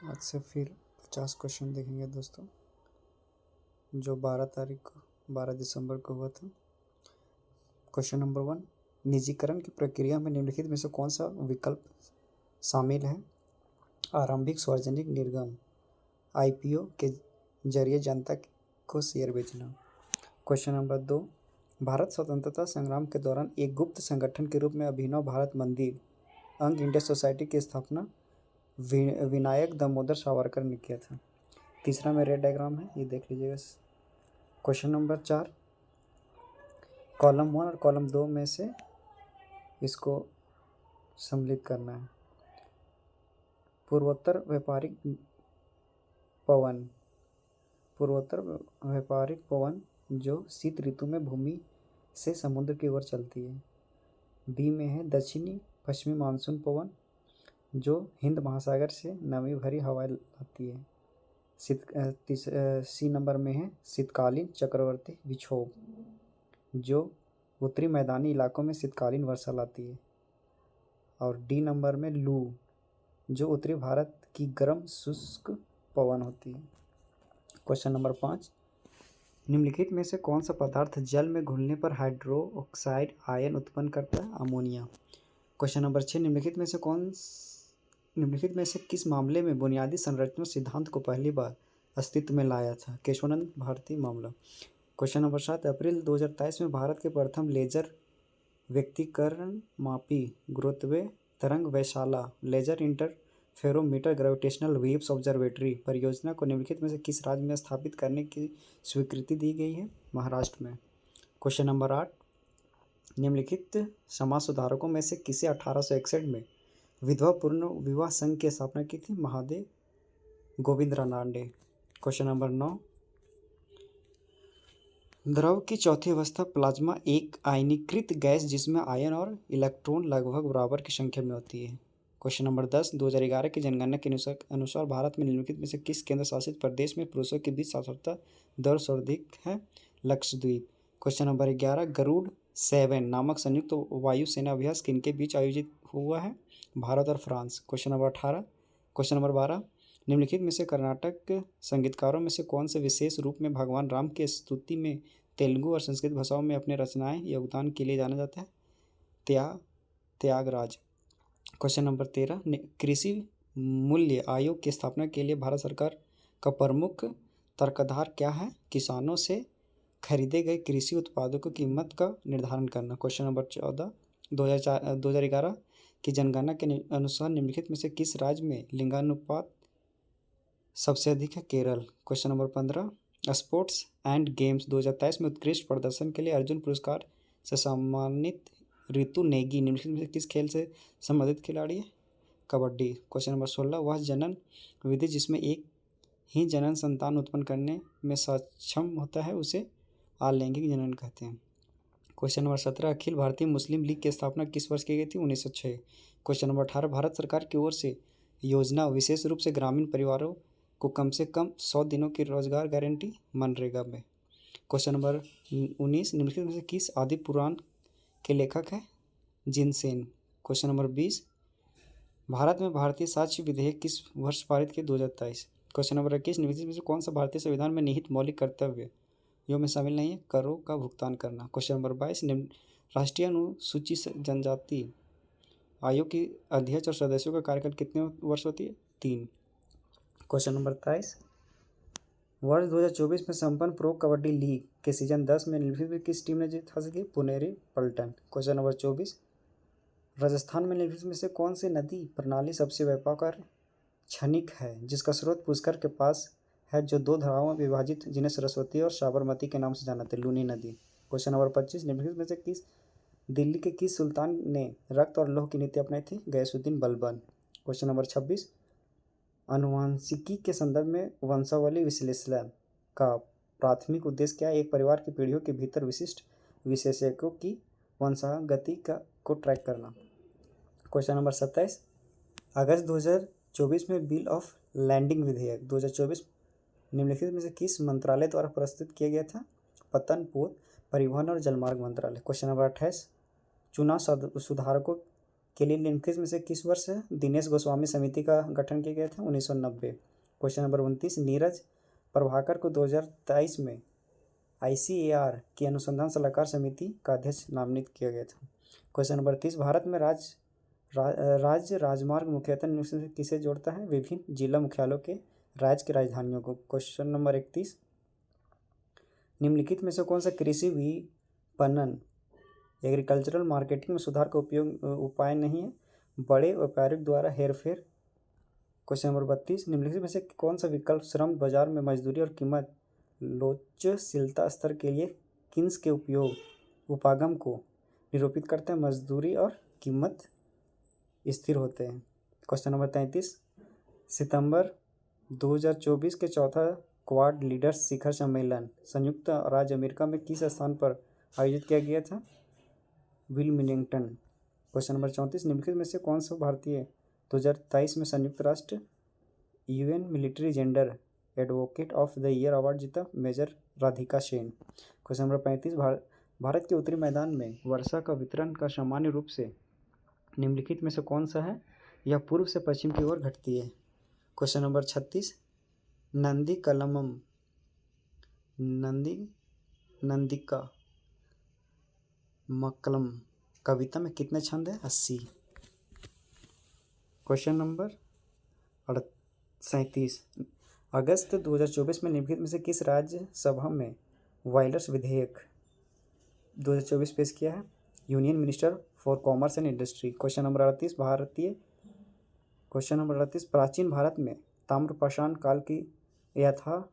आज से फिर 50 क्वेश्चन देखेंगे दोस्तों, जो 12 दिसंबर को हुआ था। क्वेश्चन नंबर 1, निजीकरण की प्रक्रिया में निम्नलिखित में से कौन सा विकल्प शामिल है? आरंभिक सार्वजनिक निर्गम, आईपीओ के जरिए जनता को शेयर बेचना। क्वेश्चन नंबर 2, भारत स्वतंत्रता संग्राम के दौरान एक गुप्त संगठन के रूप में अभिनव भारत मंदिर अंग इंडिया सोसाइटी की स्थापना विनायक दामोदर सावरकर ने किया था। तीसरा में रेड डायग्राम है, ये देख लीजिएगा। क्वेश्चन नंबर 4, कॉलम 1 और कॉलम 2 में से इसको सम्मिलित करना है। पूर्वोत्तर व्यापारिक पवन जो शीत ऋतु में भूमि से समुद्र की ओर चलती है। बी में है दक्षिणी पश्चिमी मानसून पवन जो हिंद महासागर से नमी भरी हवाएं लाती है। सी नंबर में है शीतकालीन चक्रवर्ती विक्षोभ जो उत्तरी मैदानी इलाकों में शीतकालीन वर्षा लाती है। और डी नंबर में लू जो उत्तरी भारत की गर्म शुष्क पवन होती है। क्वेश्चन नंबर 5, निम्नलिखित में से कौन सा पदार्थ जल में घुलने पर हाइड्रोक्साइड आयन उत्पन्न करता है? अमोनिया। क्वेश्चन नंबर 6, निम्नलिखित में से किस मामले में बुनियादी संरचना सिद्धांत को पहली बार अस्तित्व में लाया था? केशवानंद भारती मामला। क्वेश्चन नंबर 7, अप्रैल 2023 में भारत के प्रथम लेजर व्यक्तिकरण मापी गुरुत्वीय तरंग वैशाला laser interferometer gravitational waves observatory परियोजना को निम्नलिखित में से किस राज्य में स्थापित करने की स्वीकृति दी गई है? महाराष्ट्र में। क्वेश्चन नंबर 8, निम्नलिखित समाज सुधारकों में से किसे 1861 में विधवा पूर्ण विवाह संघ की स्थापना की थी? महादेव गोविंद रानडे। क्वेश्चन नंबर 9, द्रव की चौथी अवस्था प्लाज्मा एक आयनीकृत गैस जिसमें आयन और इलेक्ट्रॉन लगभग बराबर की संख्या में होती है। क्वेश्चन नंबर 10, 2011 की जनगणना के अनुसार भारत में निम्नलिखित में से किस केंद्र शासित प्रदेश में पुरुषों के बीच साक्षरता दर सर्वाधिक है? लक्षद्वीप। क्वेश्चन नंबर 11, गरुड़ 7 नामक संयुक्त वायुसेना अभ्यास किनके बीच आयोजित हुआ है? भारत और फ्रांस। क्वेश्चन नंबर 12, निम्नलिखित में से कर्नाटक संगीतकारों में से कौन से विशेष रूप में भगवान राम की स्तुति में तेलुगु और संस्कृत भाषाओं में अपने रचनाएं योगदान के लिए जाना जाता है? त्यागराज। क्वेश्चन नंबर 13, कृषि मूल्य आयोग की स्थापना के लिए भारत सरकार का प्रमुख तर्कधार क्या है? किसानों से खरीदे गए कृषि उत्पादों की कीमत का निर्धारण करना। क्वेश्चन नंबर 14, 2011 की जनगणना के अनुसार निम्नलिखित में से किस राज्य में लिंगानुपात सबसे अधिक है? Kerala. Question number 15, sports and games 2023 में उत्कृष्ट प्रदर्शन के लिए अर्जुन पुरस्कार से सम्मानित ऋतु नेगी निम्नलिखित में से किस खेल से संबंधित खिलाड़ी है? कबड्डी। क्वेश्चन नंबर 16, वह जनन विधि जिसमें एक ही जनन संतान उत्पन्न करने में सक्षम होता है उसे अलैंगिक जनन कहते हैं। क्वेश्चन नंबर 17, अखिल भारतीय मुस्लिम लीग की स्थापना किस वर्ष की गई थी? 1906। क्वेश्चन नंबर 18, भारत सरकार की ओर से योजना विशेष रूप से ग्रामीण परिवारों को कम से कम 100 दिनों की रोजगार गारंटी मनरेगा में। क्वेश्चन नंबर 19, निम्नलिखित में से किस आदि पुराण के लेखक हैं? जिनसेन। क्वेश्चन नंबर 20, भारत में भारतीय साक्ष्य विधेयक किस वर्ष पारित किया? 2023। क्वेश्चन नंबर 21, निम्नलिखित में से कौन सा भारतीय संविधान में निहित मौलिक कर्तव्य यो में शामिल नहीं है? करों का भुगतान करना। क्वेश्चन नंबर 22, राष्ट्रीय अनुसूचित जनजाति आयोग की अध्यक्ष और सदस्यों का कार्यकाल कितने वर्ष होती है? 3। क्वेश्चन नंबर 23, वर्ष 2024 में संपन्न प्रो कबड्डी लीग के सीजन 10 में निम्नलिखित में किस टीम ने जीत हासिल की? पुनेरी पल्टन। क्वेश्चन नंबर 24, राजस्थान में निम्नलिखित में से कौन सी नदी प्रणाली सबसे व्यापक और क्षणिक है जिसका स्रोत पुष्कर के पास है जो 2 धाराओं में विभाजित जिन्हें सरस्वती और साबरमती के नाम से जाना जाता है? लूनी नदी। क्वेश्चन नंबर 25, निम्नलिखित में से दिल्ली के किस सुल्तान ने रक्त और लौह की नीति अपनाई थी? गयासुद्दीन बलबन। क्वेश्चन नंबर 26, आनुवंशिकी के संदर्भ में वंशावली विश्लेषण का प्राथमिक उद्देश्य क्या है? एक परिवार की पीढ़ियों के भीतर विशिष्ट विशेषज्ञों की वंशागति को ट्रैक करना। क्वेश्चन नंबर 27, अगस्त 2024 में बिल ऑफ लैंडिंग विधेयक 2024 निम्नलिखित में से किस मंत्रालय द्वारा प्रस्तुत किया गया था? पतन पोत परिवहन और जलमार्ग मंत्रालय। क्वेश्चन नंबर 28, चुनाव सुधारकों के लिए निम्नलिखित में से किस वर्ष दिनेश गोस्वामी समिति का गठन किया गया था? 1990। क्वेश्चन नंबर 29, नीरज प्रभाकर को 2023 में ICAR की अनुसंधान सलाहकार समिति का अध्यक्ष नामित किया गया था। क्वेश्चन नंबर 30, भारत में राज्य राजमार्ग मुख्यतः निम्न से किसे जोड़ता है? विभिन्न जिला मुख्यालयों के राज्य की राजधानियों को। क्वेश्चन नंबर 31, निम्नलिखित में से कौन सा कृषि विपणन एग्रीकल्चरल मार्केटिंग में सुधार का उपाय नहीं है? बड़े व्यापारियों द्वारा हेरफेर। क्वेश्चन नंबर 32, निम्नलिखित में से कौन सा विकल्प श्रम बाजार में मजदूरी और कीमत लोचशीलता स्तर के लिए किन्स के उपागम को निरूपित करते हैं? मजदूरी और कीमत स्थिर होते हैं। क्वेश्चन नंबर 33, सितंबर 2024 के चौथा क्वाड लीडर्स शिखर सम्मेलन संयुक्त राज्य अमेरिका में किस स्थान पर आयोजित किया गया था? विल्मिंगटन। क्वेश्चन नंबर 34, निम्नलिखित में से कौन सा भारतीय 2023 में संयुक्त राष्ट्र UN military gender advocate of the year award जीता? Major Radhika Sen. Question number 35, Bharat के उत्तरी मैदान में वर्षा का वितरण का सामान्य रूप से निम्नलिखित में से कौन सा है? यह पूर्व से पश्चिम की ओर घटती है। क्वेश्चन नंबर 36, नंदिका मक्कलम कविता में कितने छंद हैं? 80। क्वेश्चन नंबर 37, अगस्त 2024 में निम्नलिखित में से किस राज्यसभा में वायरस विधेयक 2024 पेश किया है? Union minister for commerce and industry. Question number 38, प्राचीन भारत में ताम्रपाषाण काल की यथा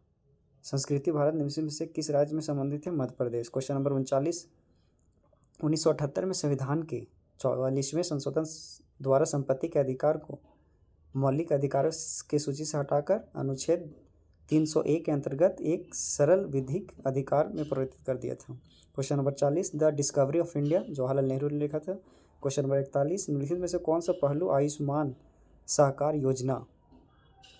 संस्कृति भारत निम्न में से किस राज्य में संबंधित है? मध्य प्रदेश। क्वेश्चन नंबर 39, 1978 में संविधान के 44वें संशोधन द्वारा संपत्ति के अधिकार को मौलिक अधिकारों के सूची से हटाकर अनुच्छेद 301 के अंतर्गत एक सरल विधिक अधिकार में परिवर्तित कर दिया था। Question number 40, the discovery of India Jawaharlal Nehru ने लिखा था। क्वेश्चन नंबर 41, निम्नलिखित में से कौन सा पहलू आयुष्मान सहकार योजना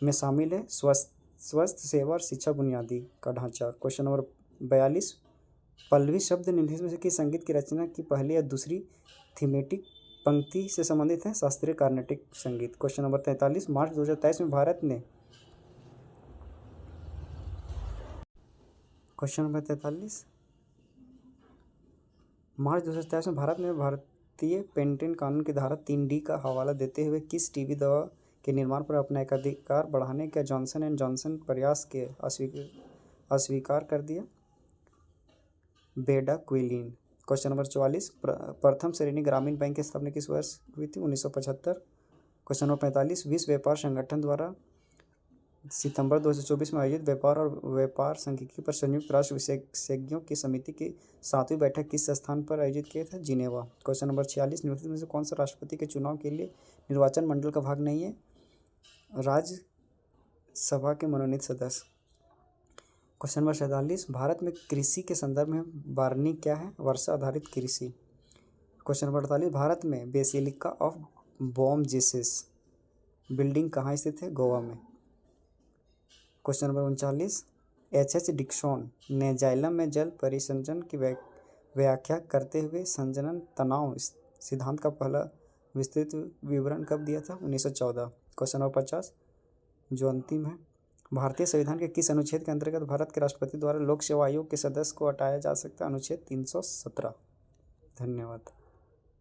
में शामिल है? स्वास्थ्य सेवा और शिक्षा बुनियादी का ढांचा। क्वेश्चन नंबर 42, पल्लवी शब्द निम्नलिखित में से किस संगीत की रचना की पहली या दूसरी थीमेटिक पंक्ति से संबंधित है? शास्त्रीय कार्नेटिक संगीत। क्वेश्चन नंबर 43, मार्च 2023 में भारत ने भारतीय पेटेंट कानून की धारा 3D का हवाला देते हुए किस टीबी दवा के निर्माण पर अपना एकाधिकार बढ़ाने का जॉनसन एंड जॉनसन प्रयास के अस्वीकार कर दिया? बेडाक्विलिन। क्वेश्चन नंबर 44, प्रथम श्रेणी ग्रामीण बैंक की स्थापना किस वर्ष हुई थी? 1975। क्वेश्चन नंबर 45, विश्व व्यापार संगठन द्वारा सितंबर 2024 में आयोजित व्यापार और व्यापार सांख्यिकी पर संयुक्त राष्ट्र विशेषज्ञों की समिति की 7वीं बैठक किस स्थान पर आयोजित किया था? जिनेवा। क्वेश्चन नंबर 46, निम्नलिखित में से कौन सा राष्ट्रपति के चुनाव के लिए निर्वाचन मंडल का भाग नहीं है? राज्यसभा के मनोनीत सदस्य। क्वेश्चन नंबर 47, भारत में कृषि के संदर्भ में बारनी क्या है? वर्षा आधारित कृषि। क्वेश्चन नंबर 48, भारत में basilica of Bom Jesus building कहाँ स्थित है? गोवा में। Question number 39, H. डिक्सन ने जाइलम में जल परिसंचरण की व्याख्या करते हुए संजनन तनाव सिद्धांत का पहला विस्तृत विवरण कब दिया था? 1914। क्वेश्चन नंबर 50, जो अंतिम है, भारतीय संविधान के किस अनुच्छेद के अंतर्गत भारत के राष्ट्रपति द्वारा लोक सेवा आयोग के सदस्य को हटाया जा सकता है? अनुच्छेद 317। धन्यवाद।